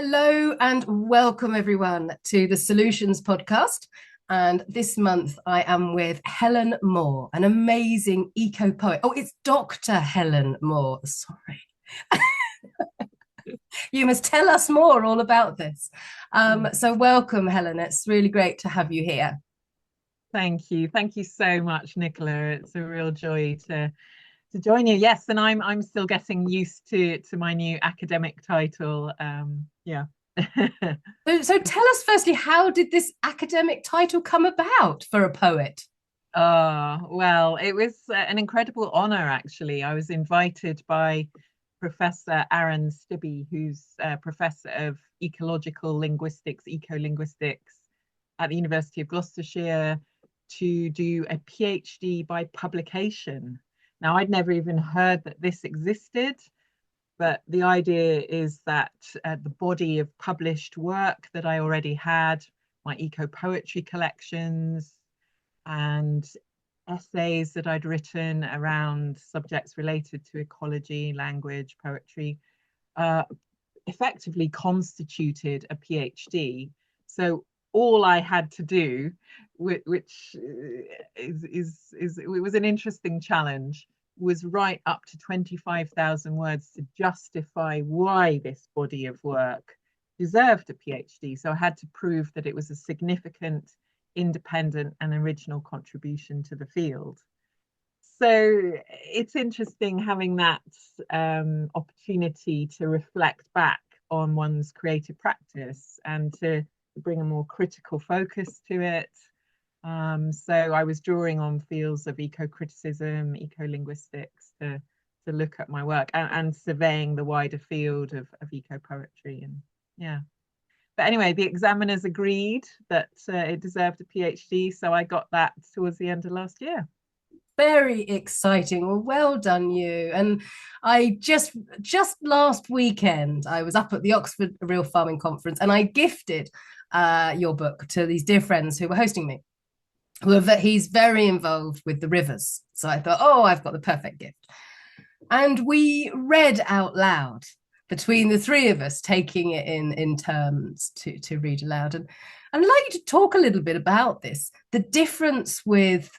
Hello and welcome everyone to the Solutions podcast. And this month I am with Helen Moore, an amazing eco poet. Oh, it's Dr. Helen Moore. Sorry. You must tell us more all about this. So welcome, Helen. It's really great to have you here. Thank you. Thank you so much, Nicola. It's a real joy to join you. Yes, and I'm still getting used to my new academic title. Yeah. So tell us firstly, how did this academic title come about for a poet? Well, it was an incredible honor, actually. I was invited by Professor Aaron Stibbe, who's a professor of ecological linguistics, ecolinguistics at the University of Gloucestershire, to do a PhD by publication. Now, I'd never even heard that this existed, but the idea is that the body of published work that I already had, my eco poetry collections, and essays that I'd written around subjects related to ecology, language, poetry, uh, effectively constituted a PhD. So all I had to do, which it was an interesting challenge, was write up to 25,000 words to justify why this body of work deserved a PhD. So I had to prove that it was a significant, independent, and original contribution to the field. So it's interesting having that opportunity to reflect back on one's creative practice and to bring a more critical focus to it. So I was drawing on fields of eco-criticism, eco-linguistics to look at my work and surveying the wider field of eco-poetry. And yeah. But anyway, the examiners agreed that it deserved a PhD, so I got that towards the end of last year. Very exciting. Well done, you. And I just last weekend I was up at the Oxford Real Farming Conference, and I gifted your book to these dear friends who were hosting me. He's very involved with the rivers, so I thought, oh, I've got the perfect gift. And we read out loud between the three of us, taking it in turns to read aloud. And I'd like you to talk a little bit about this, the difference with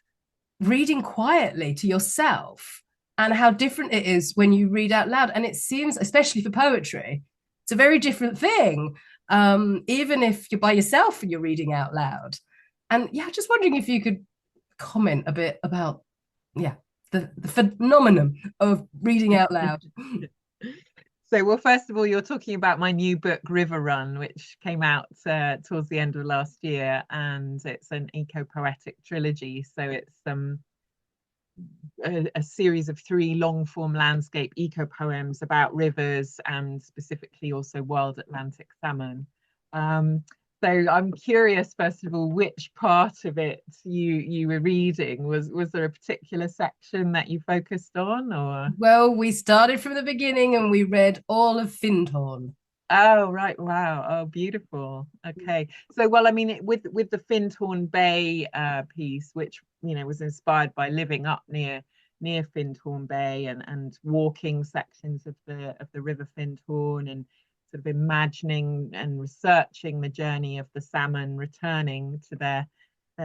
reading quietly to yourself and how different it is when you read out loud. And it seems, especially for poetry, it's a very different thing, even if you're by yourself and you're reading out loud. And yeah, just wondering if you could comment a bit about, yeah, the phenomenon of reading out loud. So, well, first of all, you're talking about my new book, River Run, which came out towards the end of last year, and it's an eco-poetic trilogy. So it's a series of three long-form landscape eco-poems about rivers and specifically also wild Atlantic salmon. Um, so I'm curious, first of all, which part of it you were reading? Was there a particular section that you focused on, or? Well, we started from the beginning and we read all of Findhorn. Oh, right. Wow. Oh, beautiful. Okay. So, well, I mean, with the Findhorn Bay piece, which, was inspired by living up near Findhorn Bay and walking sections of the River Findhorn and sort of imagining and researching the journey of the salmon returning to their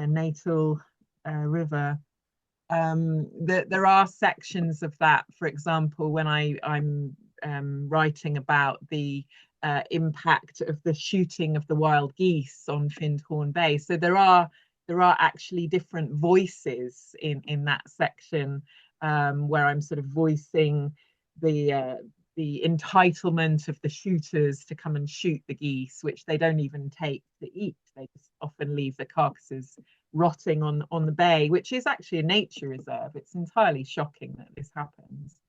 natal river. There are sections of that, for example, when I'm writing about the impact of the shooting of the wild geese on Findhorn Bay. So there are actually different voices in that section, where I'm sort of voicing the entitlement of the shooters to come and shoot the geese, which they don't even take to eat. They just often leave the carcasses rotting on the bay, which is actually a nature reserve. It's entirely shocking that this happens.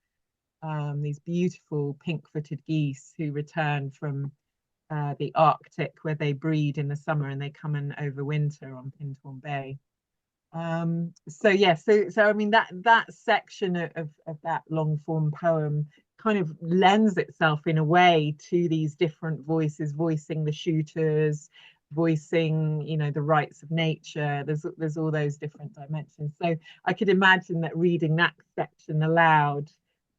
These beautiful pink-footed geese who return from the Arctic, where they breed in the summer, and they come and overwinter on Findhorn Bay. So yeah, so I mean that section of that long form poem kind of lends itself in a way to these different voices, voicing the shooters, voicing, the rights of nature. There's all those different dimensions. So I could imagine that reading that section aloud,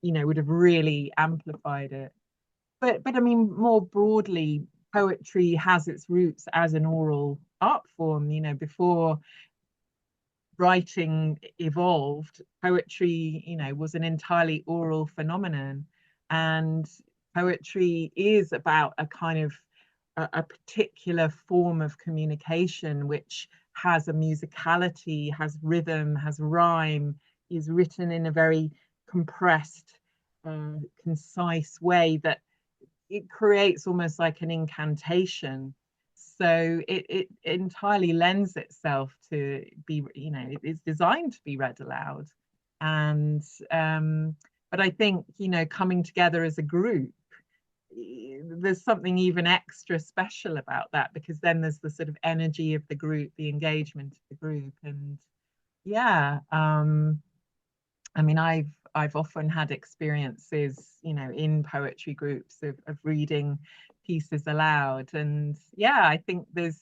would have really amplified it. But I mean, more broadly, poetry has its roots as an oral art form. Before writing evolved, poetry, was an entirely oral phenomenon. And poetry is about a kind of a particular form of communication which has a musicality, has rhythm, has rhyme, is written in a very compressed, concise way that it creates almost like an incantation. So it entirely lends itself to be, it's designed to be read aloud. And but I think, coming together as a group, there's something even extra special about that, because then there's the sort of energy of the group, the engagement of the group. And yeah, I mean, I've often had experiences, in poetry groups of reading pieces aloud. And yeah, I think because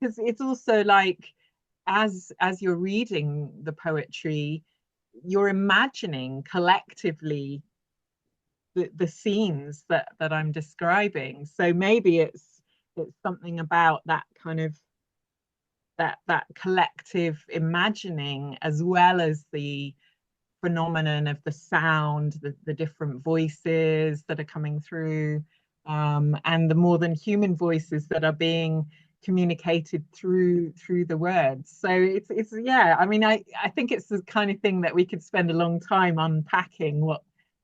it's also like, as you're reading the poetry, you're imagining collectively the scenes that I'm describing. So maybe it's something about that kind of that collective imagining, as well as the phenomenon of the sound, the different voices that are coming through, and the more than human voices that are being communicated through the words. So it's yeah. I mean, I think it's the kind of thing that we could spend a long time unpacking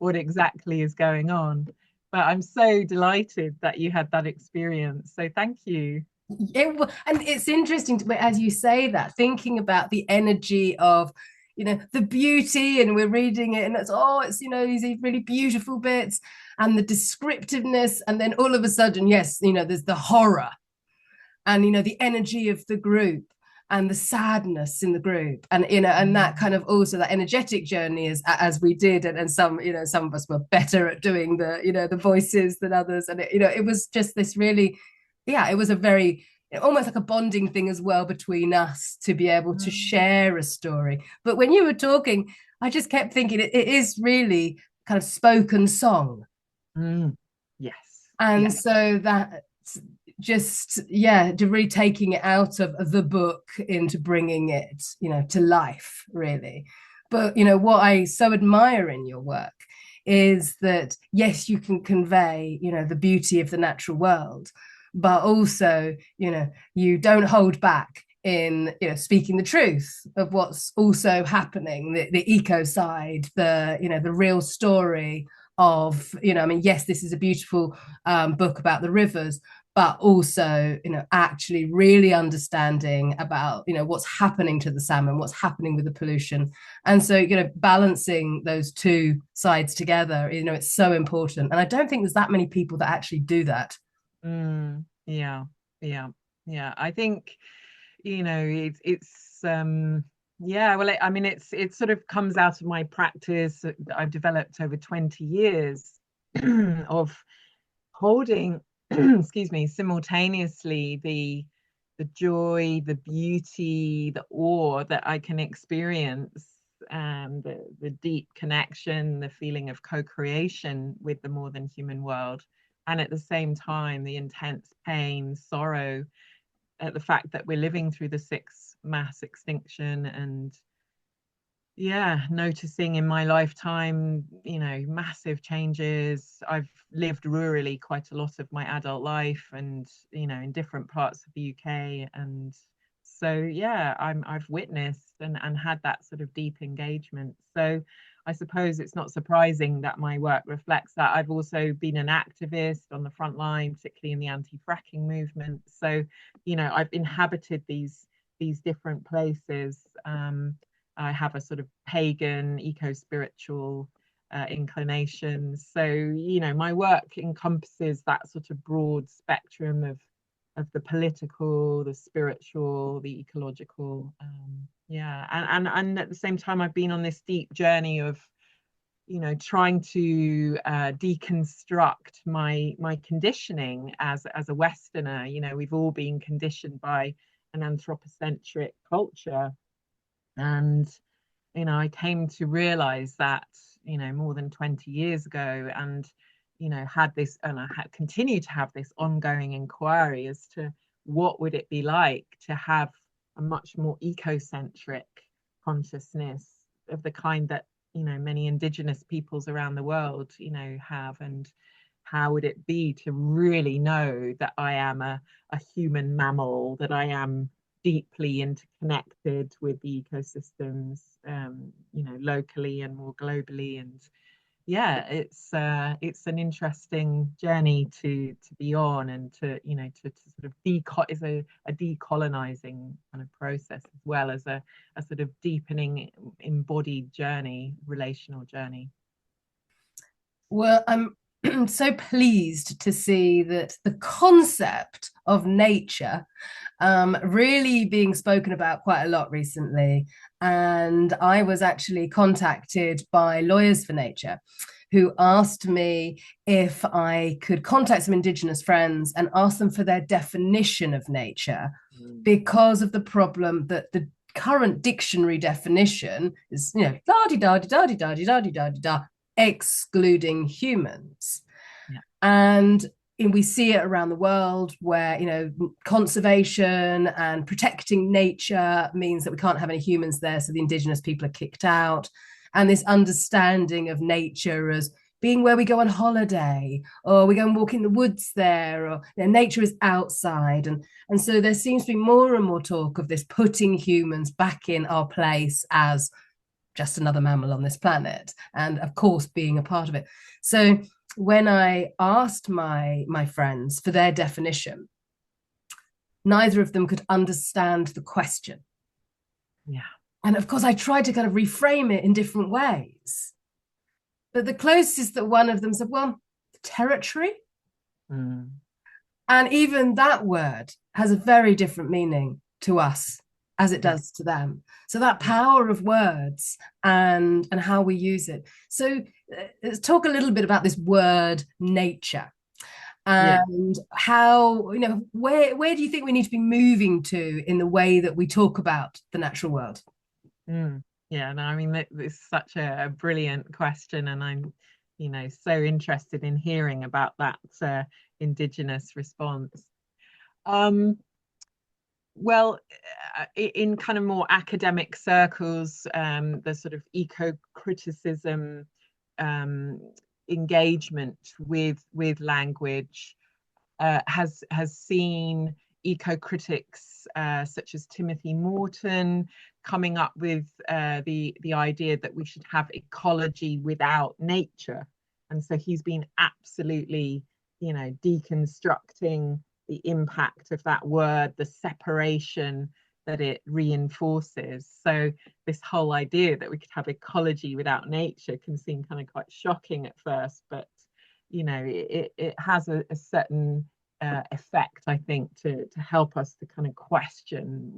what exactly is going on. But I'm so delighted that you had that experience. So thank you. And it's interesting to, as you say that, thinking about the energy of, the beauty, and we're reading it and it's, oh, it's, these really beautiful bits, and the descriptiveness, and then all of a sudden, yes, there's the horror, and the energy of the group, and the sadness in the group, and and that kind of, also that energetic journey, as we did, and some of us were better at doing the voices than others, and it was just this really, yeah, it was a very, almost like a bonding thing as well between us, to be able to Mm, share a story. But when you were talking, I just kept thinking it is really kind of spoken song. mm, yes, And yes. so that, just, yeah, to really taking it out of the book into bringing it, to life, really. But what I so admire in your work is that, yes, you can convey, the beauty of the natural world, but also, you don't hold back in, speaking the truth of what's also happening, the eco side, the real story of, I mean, yes, this is a beautiful book about the rivers, but also, actually really understanding about, what's happening to the salmon, what's happening with the pollution. And so, balancing those two sides together, it's so important. And I don't think there's that many people that actually do that. Yeah, yeah, yeah. I think, it's yeah, well, I mean, it sort of comes out of my practice that I've developed over 20 years of holding, excuse me, simultaneously the joy, the beauty, the awe that I can experience, and the deep connection, the feeling of co-creation with the more than human world, and at the same time the intense pain, sorrow at the fact that we're living through the sixth mass extinction. And yeah, noticing in my lifetime, massive changes. I've lived rurally quite a lot of my adult life, and in different parts of the UK. And so yeah, I've witnessed and had that sort of deep engagement. So I suppose it's not surprising that my work reflects that. I've also been an activist on the front line, particularly in the anti-fracking movement. So I've inhabited these different places. I have a sort of pagan, eco-spiritual inclination. So, my work encompasses that sort of broad spectrum of the political, the spiritual, the ecological. Yeah, and at the same time, I've been on this deep journey of, trying to deconstruct my conditioning as a Westerner. We've all been conditioned by an anthropocentric culture. And I came to realize that, more than 20 years ago. And had this, and continue to have this ongoing inquiry as to what would it be like to have a much more ecocentric consciousness of the kind that many indigenous peoples around the world have, and how would it be to really know that I am a human mammal, that I am deeply interconnected with the ecosystems, locally and more globally. And yeah, it's an interesting journey to be on, and to sort of is a decolonizing kind of process, as well as a sort of deepening embodied journey, relational journey. Well, I'm so pleased to see that the concept of nature really being spoken about quite a lot recently. And I was actually contacted by Lawyers for Nature, who asked me if I could contact some Indigenous friends and ask them for their definition of nature, Mm. because of the problem that the current dictionary definition is, da di da di da di da di da di da di da, excluding humans. Yeah. And we see it around the world where, conservation and protecting nature means that we can't have any humans there. So the indigenous people are kicked out. And this understanding of nature as being where we go on holiday, or we go and walk in the woods there, or nature is outside. And so there seems to be more and more talk of this putting humans back in our place as just another mammal on this planet, and of course being a part of it. So when I asked my friends for their definition, neither of them could understand the question. Yeah. And of course I tried to kind of reframe it in different ways, but the closest that one of them said, well, territory. Mm. And even that word has a very different meaning to us as it Yeah. does to them. So that power of words and how we use it. So let's talk a little bit about this word nature, Yeah. and how, where do you think we need to be moving to in the way that we talk about the natural world? Mm. Yeah, no, I mean, it's such a brilliant question, and I'm, so interested in hearing about that Indigenous response. Um, well, in kind of more academic circles, the sort of eco-criticism um, engagement with language has seen eco-critics such as Timothy Morton coming up with the idea that we should have ecology without nature, and so he's been absolutely, deconstructing the impact of that word, the separation that it reinforces. So this whole idea that we could have ecology without nature can seem kind of quite shocking at first, but it has a certain effect, I think, to help us to kind of question,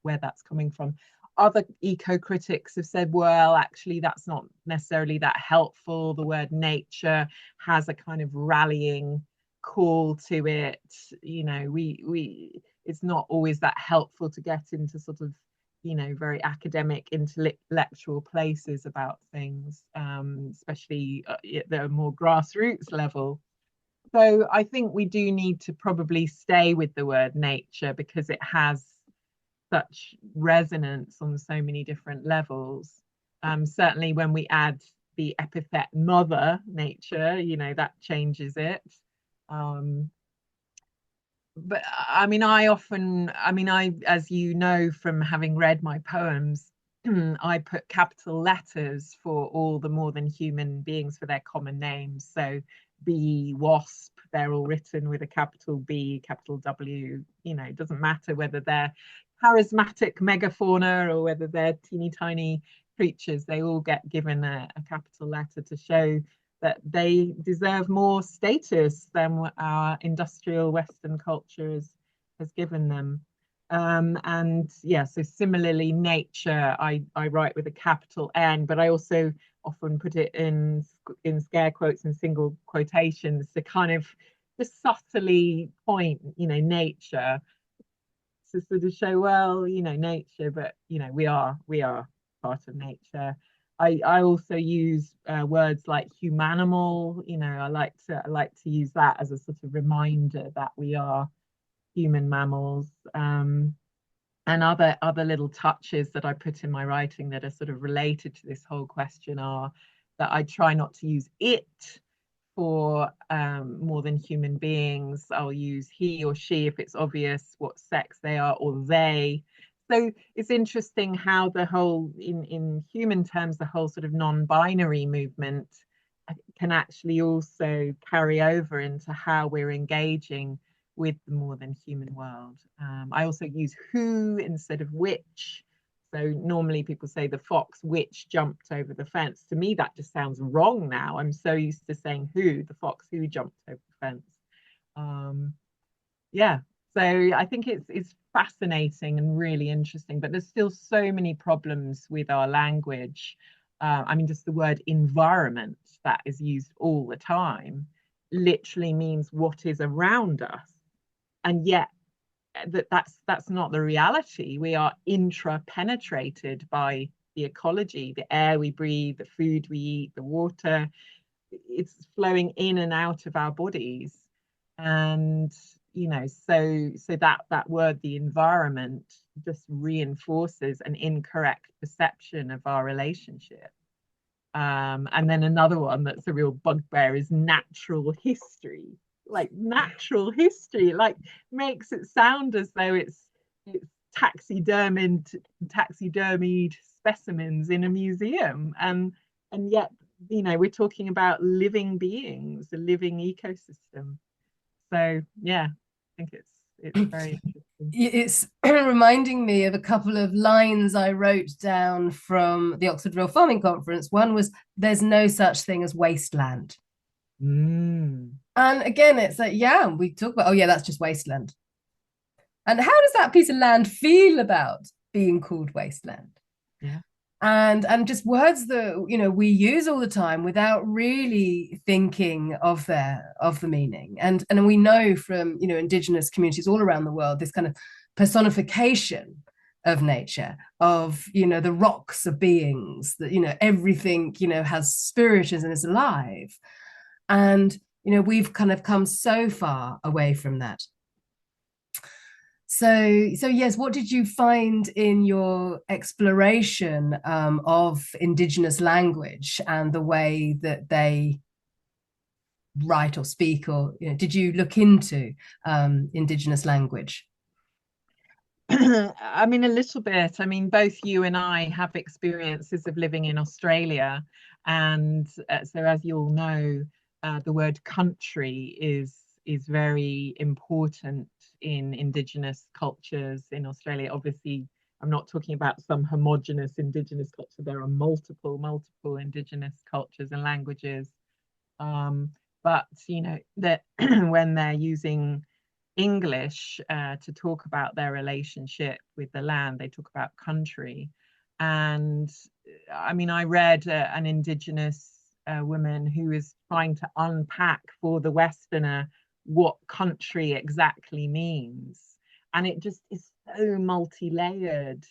where that's coming from. Other eco critics have said, well, actually, that's not necessarily that helpful. The word nature has a kind of rallying call to it. We it's not always that helpful to get into sort of very academic intellectual places about things, especially at the more grassroots level. So I think we do need to probably stay with the word nature, because it has such resonance on so many different levels. Certainly when we add the epithet mother nature, that changes it. Um, but I mean, as you know from having read my poems, I put capital letters for all the more than human beings for their common names. So bee, wasp, they're all written with a capital B, capital W. It doesn't matter whether they're charismatic megafauna or whether they're teeny tiny creatures, they all get given a capital letter to show that they deserve more status than what our industrial Western culture has given them. And yeah, so similarly, nature, I write with a capital N, but I also often put it in scare quotes and single quotations to kind of just subtly point, nature, to sort of show, well, nature, but we are part of nature. I also use words like humanimal. I like to use that as a sort of reminder that we are human mammals. And other little touches that I put in my writing that are sort of related to this whole question are that I try not to use it for more than human beings. I'll use he or she if it's obvious what sex they are, or they. So it's interesting how the whole, in human terms, the whole sort of non-binary movement can actually also carry over into how we're engaging with the more than human world. I also use who instead of which. So normally people say the fox which jumped over the fence. To me, that just sounds wrong now. I'm so used to saying who, the fox who jumped over the fence. Um, yeah, so I think it's fascinating and really interesting, but there's still so many problems with our language. I mean, just the word environment that is used all the time literally means what is around us, and yet that's not the reality. We are intra-penetrated by the ecology, the air we breathe, the food we eat, the water. It's flowing in and out of our bodies. And so that word, the environment, just reinforces an incorrect perception of our relationship. And then another one that's a real bugbear is natural history. Like natural history, like makes it sound as though it's taxidermied specimens in a museum, and yet we're talking about living beings, a living ecosystem. So yeah, I think it's very interesting. It's reminding me of a couple of lines I wrote down from the Oxford Real Farming Conference. One was, "There's no such thing as wasteland." Mm, And again, it's like, yeah, we talk about, oh, yeah, that's just wasteland. And how does that piece of land feel about being called wasteland? yeah. And just words that we use all the time without really thinking of the meaning. And we know from indigenous communities all around the world this kind of personification of nature, of the rocks of beings, that everything has spirit and is alive. And we've kind of come so far away from that. So yes, what did you find in your exploration of indigenous language and the way that they write or speak, or did you look into indigenous language? I mean, a little bit. I mean, both you and I have experiences of living in Australia. And so, as you all know, the word country is very important in Indigenous cultures in Australia. Obviously, I'm not talking about some homogenous Indigenous culture. There are multiple Indigenous cultures and languages. Um, but that when they're using English to talk about their relationship with the land, they talk about country. And I mean, I read an Indigenous woman who is trying to unpack for the Westerner what country exactly means. And it just is so multi-layered.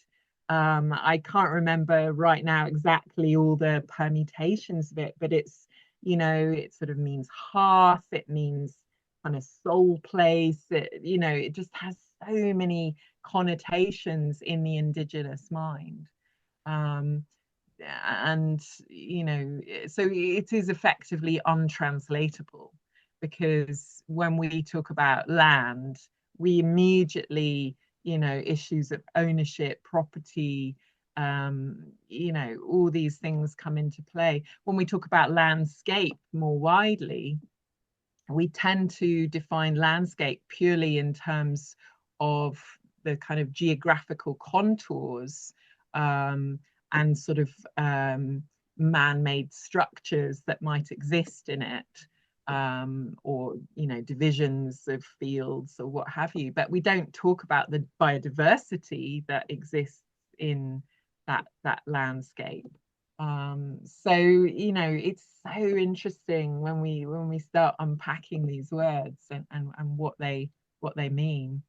I can't remember right now exactly all the permutations of it, but it sort of means hearth, it means kind of soul place. It just has so many connotations in the Indigenous mind. Um, and, so it is effectively untranslatable, because when we talk about land, we immediately, issues of ownership, property, all these things come into play. When we talk about landscape more widely, we tend to define landscape purely in terms of the kind of geographical contours, and sort of man-made structures that might exist in it, or divisions of fields or what have you. But we don't talk about the biodiversity that exists in that landscape. So it's so interesting when we start unpacking these words and what they mean.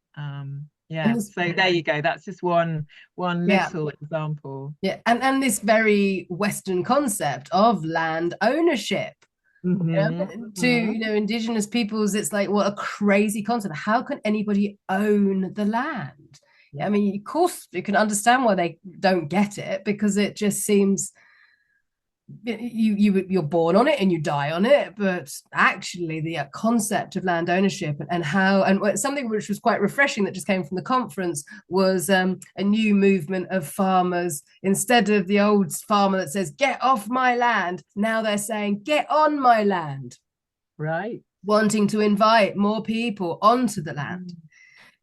And Yeah. this, So there you go. That's just one yeah, little example. yeah, and this very Western concept of land ownership. Hmm. To Hmm. indigenous peoples, it's like, what a crazy concept. How can anybody own the land? I Yeah. mean, of course you can understand why they don't get it, because it just seems you're born on it and you die on it. But actually the concept of land ownership, and how, and something which was quite refreshing that just came from the conference was a new movement of farmers. Instead of the old farmer that says get off my land, now they're saying get on my land, Right. wanting to invite more people onto the land, Mm.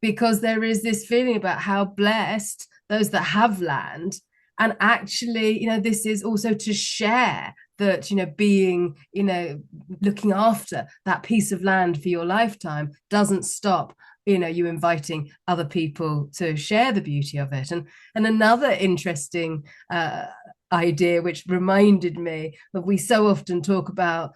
because there is this feeling about how blessed those that have land. And actually, this is also to share that, being, looking after that piece of land for your lifetime doesn't stop, you inviting other people to share the beauty of it. And another interesting idea, which reminded me that we so often talk about,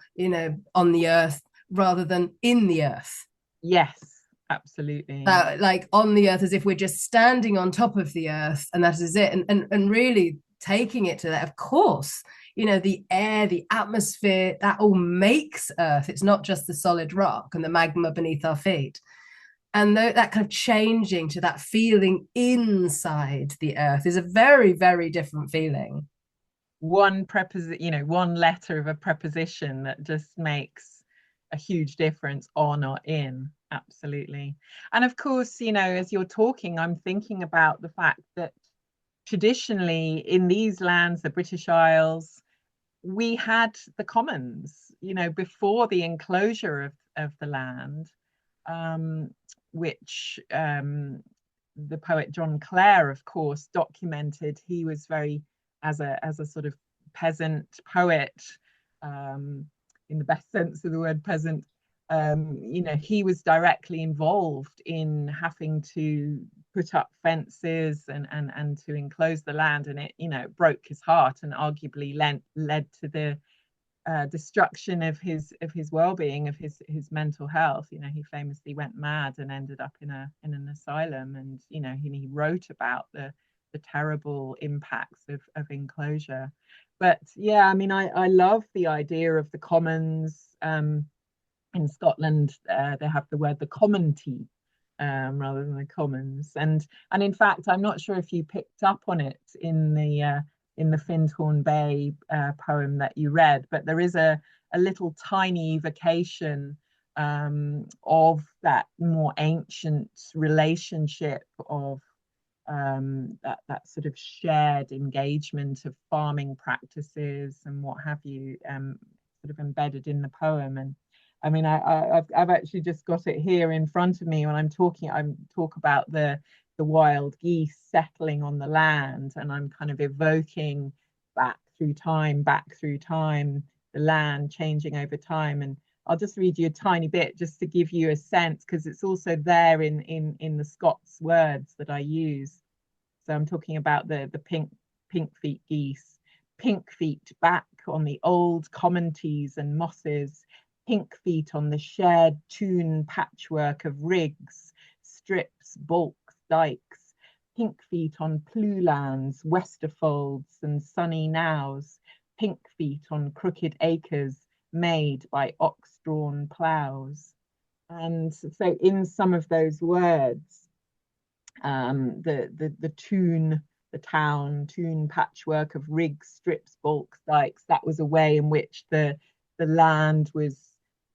on the earth rather than in the earth. Yes, absolutely. Like on the earth, as if we're just standing on top of the earth and that is it. And really taking it to that, of course, the air, the atmosphere, that all makes earth. It's not just the solid rock and the magma beneath our feet. And that kind of changing to that feeling inside the earth is a very, very different feeling. One preposition, one letter of a preposition that just makes a huge difference, on or in. Absolutely. And of course, as you're talking, I'm thinking about the fact that traditionally in these lands, the British Isles, we had the commons, before the enclosure of the land, um, which the poet John Clare, of course, documented. He was very, as a sort of peasant poet, um, in the best sense of the word peasant. He was directly involved in having to put up fences and to enclose the land, and it broke his heart and arguably led to the destruction of his well-being, of his mental health. He famously went mad and ended up in an asylum, and he wrote about the terrible impacts of enclosure. But yeah, I mean, I love the idea of the commons. In Scotland, they have the word the commonty, rather than the commons. And in fact, I'm not sure if you picked up on it in the Findhorn Bay poem that you read, but there is a little tiny evocation of that more ancient relationship of that sort of shared engagement of farming practices and what have you, sort of embedded in the poem. And I mean, I've actually just got it here in front of me when I'm talking. I talk about the wild geese settling on the land, and I'm kind of evoking back through time, the land changing over time. And I'll just read you a tiny bit just to give you a sense, because it's also there in the Scots words that I use. So I'm talking about the pink feet geese, pink feet back on the old commonties and mosses, pink feet on the shared tune patchwork of rigs, strips, bulks, dikes, pink feet on plewlands, westerfolds, and sunny nows, pink feet on crooked acres made by ox-drawn ploughs. And so in some of those words, the tune, the town tune patchwork of rigs, strips, bulks, dikes. That was a way in which the land was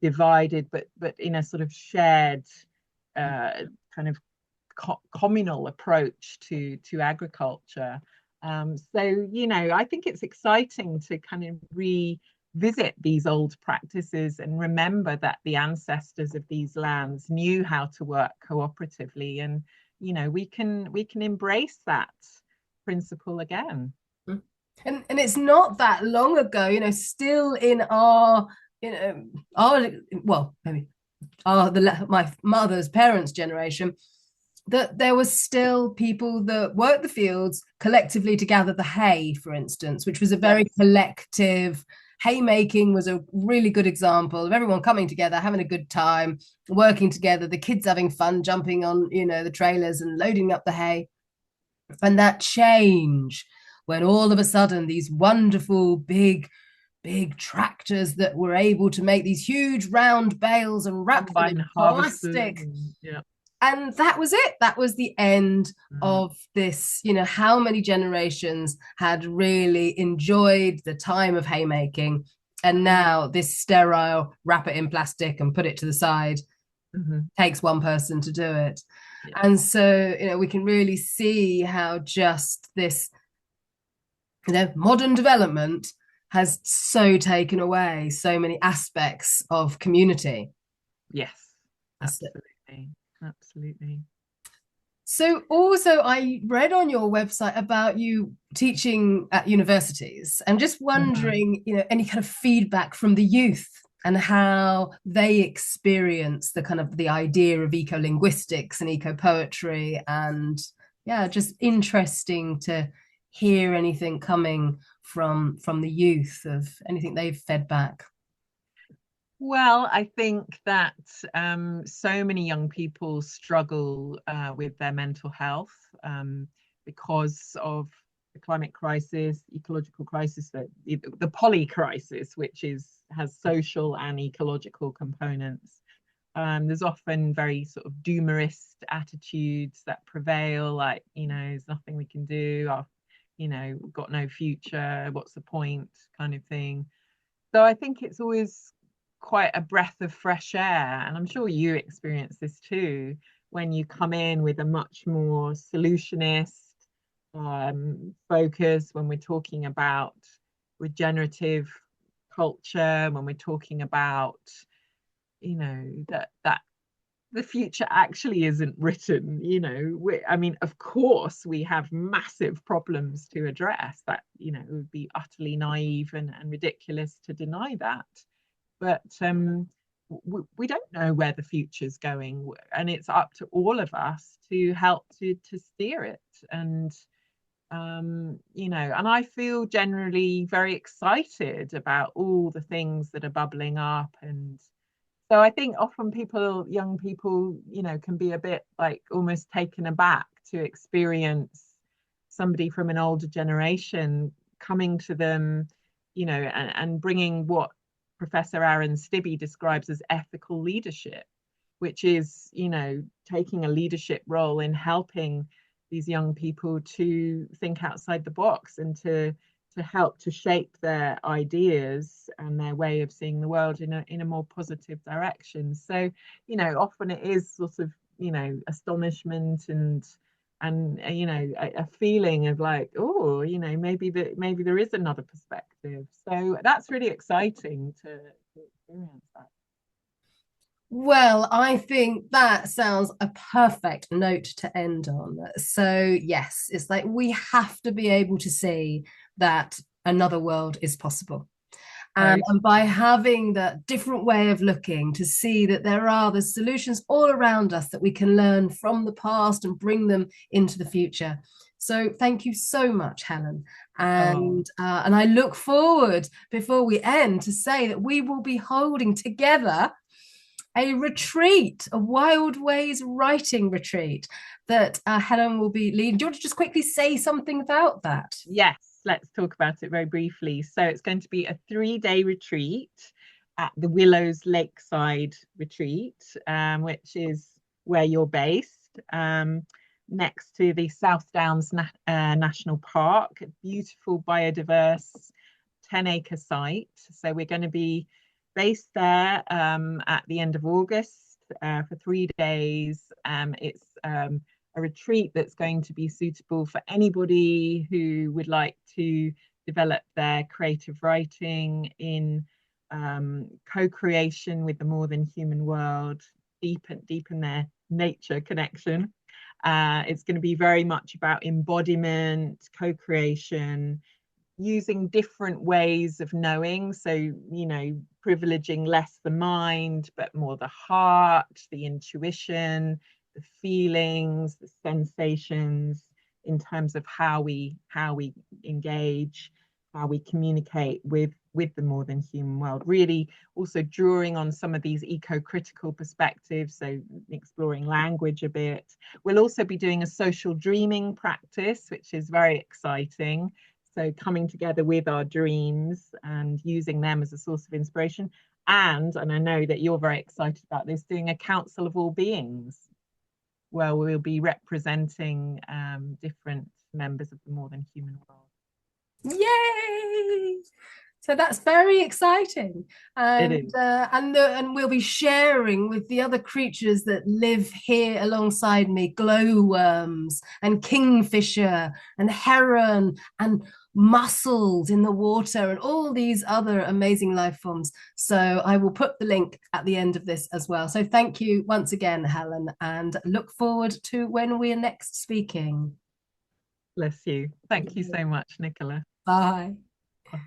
divided, but in a sort of shared, kind of communal approach to agriculture. So I think it's exciting to kind of revisit these old practices and remember that the ancestors of these lands knew how to work cooperatively, and we can embrace that principle again. And it's not that long ago, still in our, our, well, maybe my mother's parents' generation, that there was still people that worked the fields collectively to gather the hay, for instance, which was a very Yes. collective haymaking was a really good example of everyone coming together, having a good time, working together, the kids having fun, jumping on, the trailers and loading up the hay. And that change when all of a sudden these wonderful big tractors that were able to make these huge round bales and wrap them Combine in harvesters plastic. and yeah. And that was it. That was the end Mm. of this. How many generations had really enjoyed the time of haymaking, and now this sterile, wrap it in plastic and put it to the side, Mm-hmm. takes one person to do it. Yeah. And so, we can really see how just this, modern development has so taken away so many aspects of community. Yes, absolutely. Absolutely. So also I read on your website about you teaching at universities and just Mhm. wondering, any kind of feedback from the youth and how they experience the kind of the idea of ecolinguistics and ecopoetry, and yeah, just interesting to hear anything coming from the youth of anything they've fed back. Well, I think that so many young people struggle with their mental health because of the climate crisis, ecological crisis, the poly crisis, which has social and ecological components. There's often very sort of doomerist attitudes that prevail, like, there's nothing we can do. We've got no future. What's the point? Kind of thing. So I think it's always quite a breath of fresh air. And I'm sure you experience this too, when you come in with a much more solutionist focus, when we're talking about regenerative culture, when we're talking about, that the future actually isn't written. I mean, of course we have massive problems to address. That, it would be utterly naive and ridiculous to deny that, but we don't know where the future's going, and it's up to all of us to help to steer it. And and I feel generally very excited about all the things that are bubbling up. And so I think often young people, can be a bit like almost taken aback to experience somebody from an older generation coming to them, and bringing what Professor Aaron Stibbe describes as ethical leadership, which is, taking a leadership role in helping these young people to think outside the box and to help to shape their ideas and their way of seeing the world in a more positive direction. So, often it is sort of, astonishment and a feeling of like, oh, maybe there is another perspective. So that's really exciting to experience that. Well, I think that sounds a perfect note to end on. So, yes, it's like we have to be able to see that another world is possible. Very And by having that different way of looking to see that there are the solutions all around us that we can learn from the past and bring them into the future. So thank you so much, Helen. oh And I look forward, before we end, to say that we will be holding together a retreat, a Wild Ways writing retreat that Helen will be leading. Do you want to just quickly say something about that? yes, let's talk about it very briefly. So it's going to be a 3-day retreat at the Willows Lakeside Retreat, which is where you're based, next to the South Downs National Park, a beautiful biodiverse 10-acre site. So we're going to be based there at the end of August for 3 days. It's a retreat that's going to be suitable for anybody who would like to develop their creative writing in co-creation with the more than human world, deepen their nature connection. It's going to be very much about embodiment, co-creation, using different ways of knowing. So, privileging less the mind, but more the heart, the intuition, the feelings, the sensations, in terms of how we engage, how we communicate with with the more than human world, really also drawing on some of these eco-critical perspectives, so exploring language a bit. We'll also be doing a social dreaming practice, which is very exciting. So coming together with our dreams and using them as a source of inspiration. And I know that you're very excited about this, doing a council of all beings, where we'll be representing different members of the more than human world. Yay! So that's very exciting, It is. and we'll be sharing with the other creatures that live here alongside me: glowworms and kingfisher and heron and mussels in the water and all these other amazing life forms. So I will put the link at the end of this as well. So thank you once again, Helen, and look forward to when we're next speaking. Bless you. Thank you so much, Nicola. Bye.